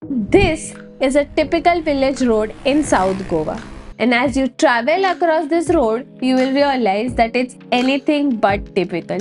This is a typical village road in South Goa. And as you travel across this road, you will realize that it's anything but typical.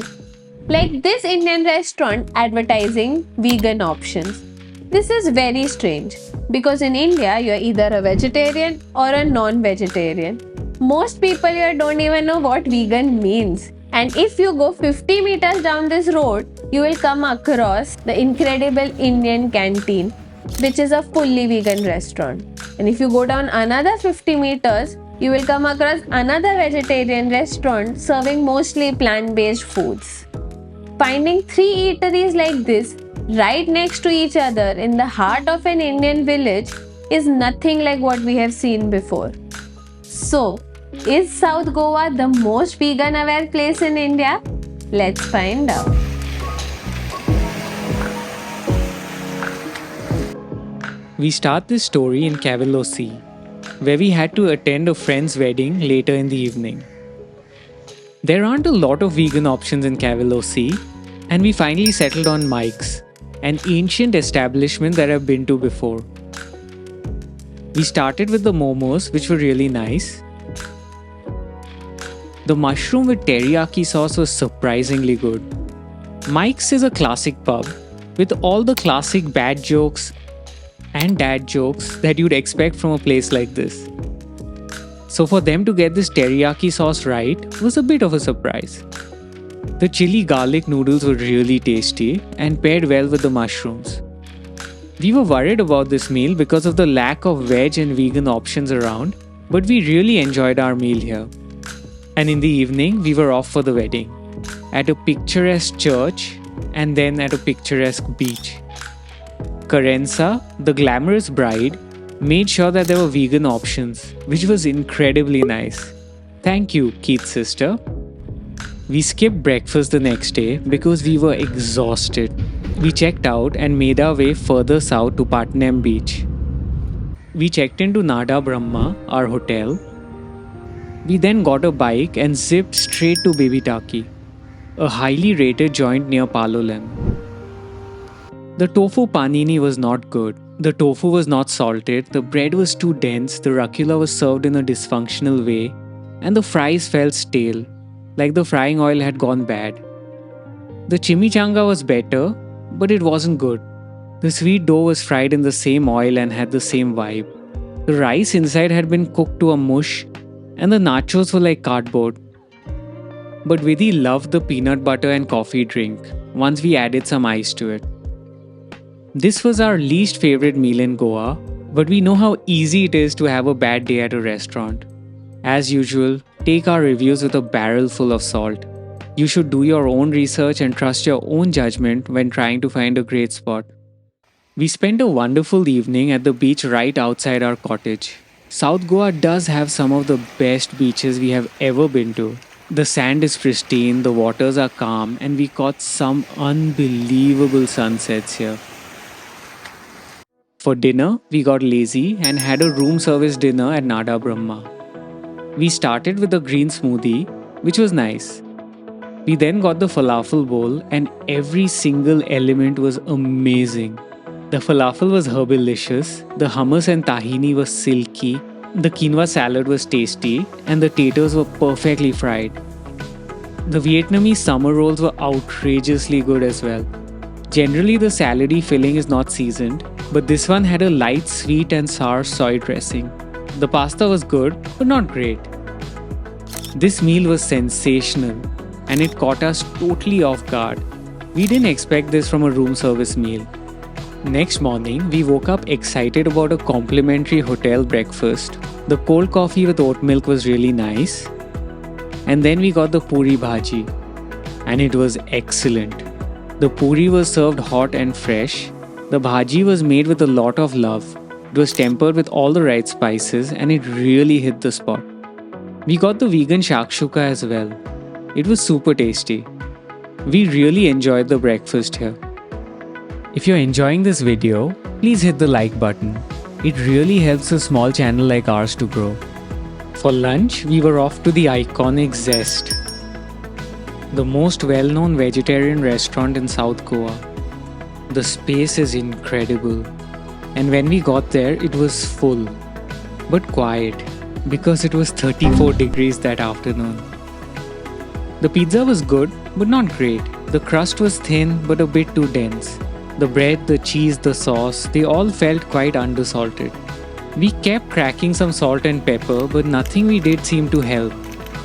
Like this Indian restaurant advertising vegan options. This is very strange because in India, you're either a vegetarian or a non vegetarian. Most people here don't even know what vegan means. And if you go 50 meters down this road, you will come across the incredible Indian Cantine, which is a fully vegan restaurant. And if you go down another 50 meters, you will come across another vegetarian restaurant serving mostly plant based foods. Finding three eateries like this right next to each other in the heart of an Indian village is nothing like what we have seen before. So, is South Goa the most vegan aware place in India? Let's find out. We start this story in Cavelossim, where we had to attend a friend's wedding later in the evening. There aren't a lot of vegan options in Cavelossim, and we finally settled on Mike's, an ancient establishment that I've been to before. We started with the momos, which were really nice. The mushroom with teriyaki sauce was surprisingly good. Mike's is a classic pub with all the classic bad jokes and dad jokes that you'd expect from a place like this. So for them to get this teriyaki sauce right was a bit of a surprise. The chili garlic noodles were really tasty and paired well with the mushrooms. We were worried about this meal because of the lack of veg and vegan options around, but we really enjoyed our meal here. And in the evening, we were off for the wedding, at a picturesque church and then at a picturesque beach. Karensa, the glamorous bride, made sure that there were vegan options, which was incredibly nice. Thank you, Keith's sister. We skipped breakfast the next day because we were exhausted. We checked out and made our way further south to Patnem beach. We checked into Nada Brahma, our hotel. We then got a bike and zipped straight to Bibhitaki, a highly rated joint near Palolem. The tofu panini was not good. The tofu was not salted, the bread was too dense, the rakula was served in a dysfunctional way, and the fries felt stale, like the frying oil had gone bad. The chimichanga was better, but it wasn't good. The sweet dough was fried in the same oil and had the same vibe. The rice inside had been cooked to a mush, and the nachos were like cardboard. But Vidhi loved the peanut butter and coffee drink once we added some ice to it. This was our least favorite meal in Goa, but we know how easy it is to have a bad day at a restaurant. As usual, take our reviews with a barrel full of salt. You should do your own research and trust your own judgment when trying to find a great spot. We spent a wonderful evening at the beach right outside our cottage. South Goa does have some of the best beaches we have ever been to. The sand is pristine, the waters are calm, and we caught some unbelievable sunsets here. For dinner, we got lazy and had a room service dinner at Nada Brahma. We started with a green smoothie, which was nice. We then got the falafel bowl, and every single element was amazing. The falafel was herbalicious, the hummus and tahini was silky, the quinoa salad was tasty, and the taters were perfectly fried. The Vietnamese summer rolls were outrageously good as well. Generally, the salady filling is not seasoned, but this one had a light sweet and sour soy dressing. The pasta was good, but not great. This meal was sensational, and it caught us totally off guard. We didn't expect this from a room service meal. Next morning, we woke up excited about a complimentary hotel breakfast. The cold coffee with oat milk was really nice. And then we got the puri bhaji, and it was excellent. The puri was served hot and fresh. The bhaji was made with a lot of love. It was tempered with all the right spices, and it really hit the spot. We got the vegan shakshuka as well. It was super tasty. We really enjoyed the breakfast here. If you're enjoying this video, please hit the like button. It really helps a small channel like ours to grow. For lunch, we were off to the iconic Zest, the most well-known vegetarian restaurant in South Goa. The space is incredible. And when we got there, it was full, but quiet, because it was 34 degrees that afternoon. The pizza was good, but not great. The crust was thin, but a bit too dense. The bread, the cheese, the sauce, they all felt quite undersalted. We kept cracking some salt and pepper, but nothing we did seemed to help.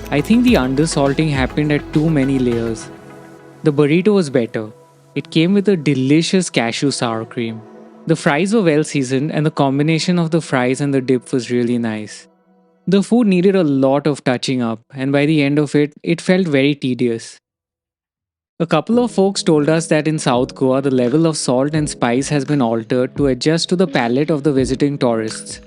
I think the undersalting happened at too many layers. The burrito was better. It came with a delicious cashew sour cream. The fries were well seasoned, and the combination of the fries and the dip was really nice. The food needed a lot of touching up, and by the end of it, it felt very tedious. A couple of folks told us that in South Goa, the level of salt and spice has been altered to adjust to the palate of the visiting tourists.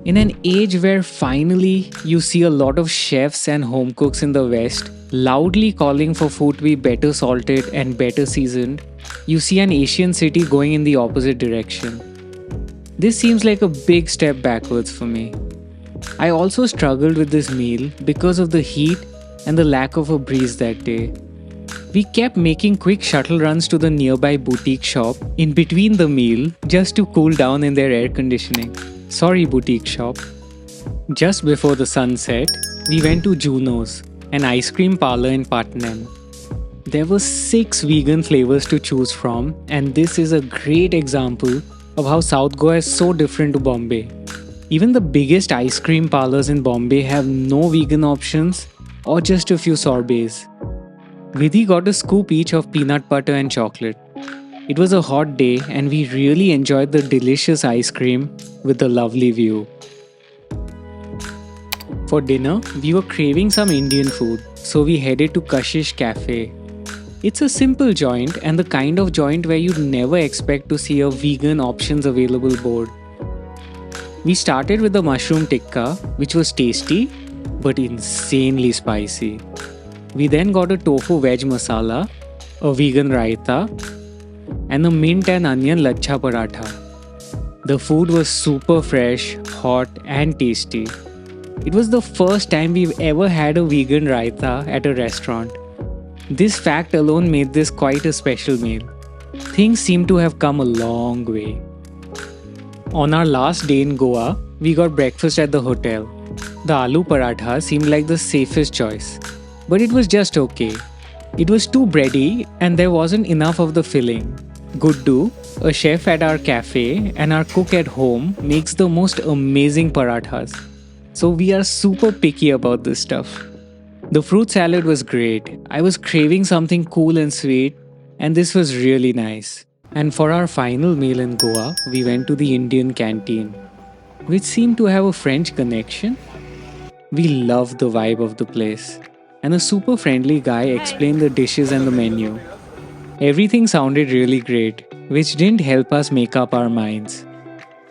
In an age where finally you see a lot of chefs and home cooks in the West loudly calling for food to be better salted and better seasoned, you see an Asian city going in the opposite direction. This seems like a big step backwards for me. I also struggled with this meal because of the heat and the lack of a breeze that day. We kept making quick shuttle runs to the nearby boutique shop in between the meal just to cool down in their air conditioning. Sorry, boutique shop. Just before the sun set, we went to Juno's, an ice cream parlor in Patnem. There were 6 vegan flavors to choose from, and this is a great example of how South Goa is so different to Bombay. Even the biggest ice cream parlors in Bombay have no vegan options or just a few sorbets. Vidhi got a scoop each of peanut butter and chocolate. It was a hot day and we really enjoyed the delicious ice cream with the lovely view. For dinner, we were craving some Indian food, so we headed to Kashish Cafe. It's a simple joint and the kind of joint where you'd never expect to see a vegan options available board. We started with the mushroom tikka, which was tasty but insanely spicy. We then got a tofu veg masala, a vegan raita, and a mint and onion lachha paratha. The food was super fresh, hot, and tasty. It was the first time we've ever had a vegan raita at a restaurant. This fact alone made this quite a special meal. Things seem to have come a long way. On our last day in Goa, we got breakfast at the hotel. The aloo paratha seemed like the safest choice, but it was just okay. It was too bready and there wasn't enough of the filling. Guddu, a chef at our cafe and our cook at home, makes the most amazing parathas. So we are super picky about this stuff. The fruit salad was great. I was craving something cool and sweet, and this was really nice. And for our final meal in Goa, we went to the Indian Cantine, which seemed to have a French connection. We loved the vibe of the place, and a super friendly guy explained the dishes and the menu. Everything sounded really great, which didn't help us make up our minds.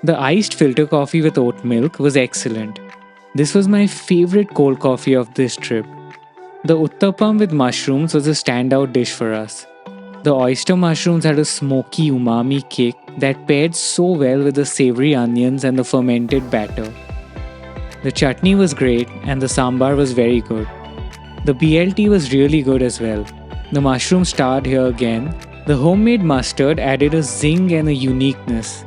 The iced filter coffee with oat milk was excellent. This was my favorite cold coffee of this trip. The uttapam with mushrooms was a standout dish for us. The oyster mushrooms had a smoky umami kick that paired so well with the savory onions and the fermented batter. The chutney was great and the sambar was very good. The BLT was really good as well. The mushroom starred here again. The homemade mustard added a zing and a uniqueness.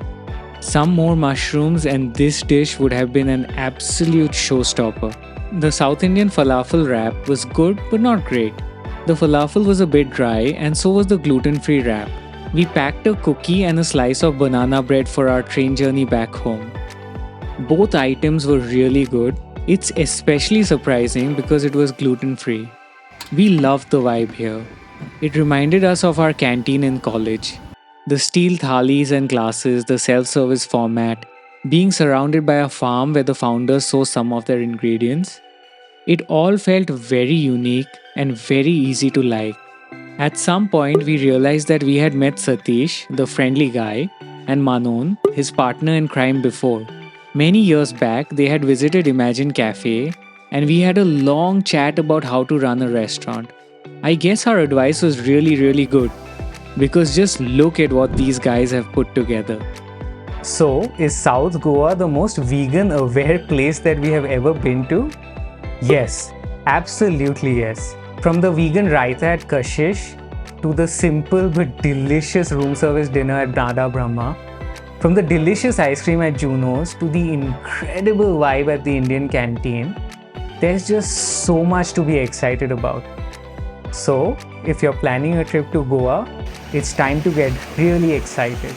Some more mushrooms and this dish would have been an absolute showstopper. The South Indian falafel wrap was good but not great. The falafel was a bit dry and so was the gluten-free wrap. We packed a cookie and a slice of banana bread for our train journey back home. Both items were really good. It's especially surprising because it was gluten-free. We loved the vibe here. It reminded us of our canteen in college. The steel thalis and glasses, the self-service format, being surrounded by a farm where the founders sow some of their ingredients. It all felt very unique and very easy to like. At some point, we realized that we had met Satish, the friendly guy, and Manon, his partner in crime before. Many years back, they had visited Imagine Cafe, and we had a long chat about how to run a restaurant. I guess our advice was really good, because just look at what these guys have put together. So, is South Goa the most vegan-aware place that we have ever been to? Yes, absolutely yes. From the vegan raita at Kashish to the simple but delicious room service dinner at Brahma, From the delicious ice cream at Juno's to the incredible vibe at the Indian Canteen, there's just so much to be excited about. So, if you're planning a trip to Goa, it's time to get really excited.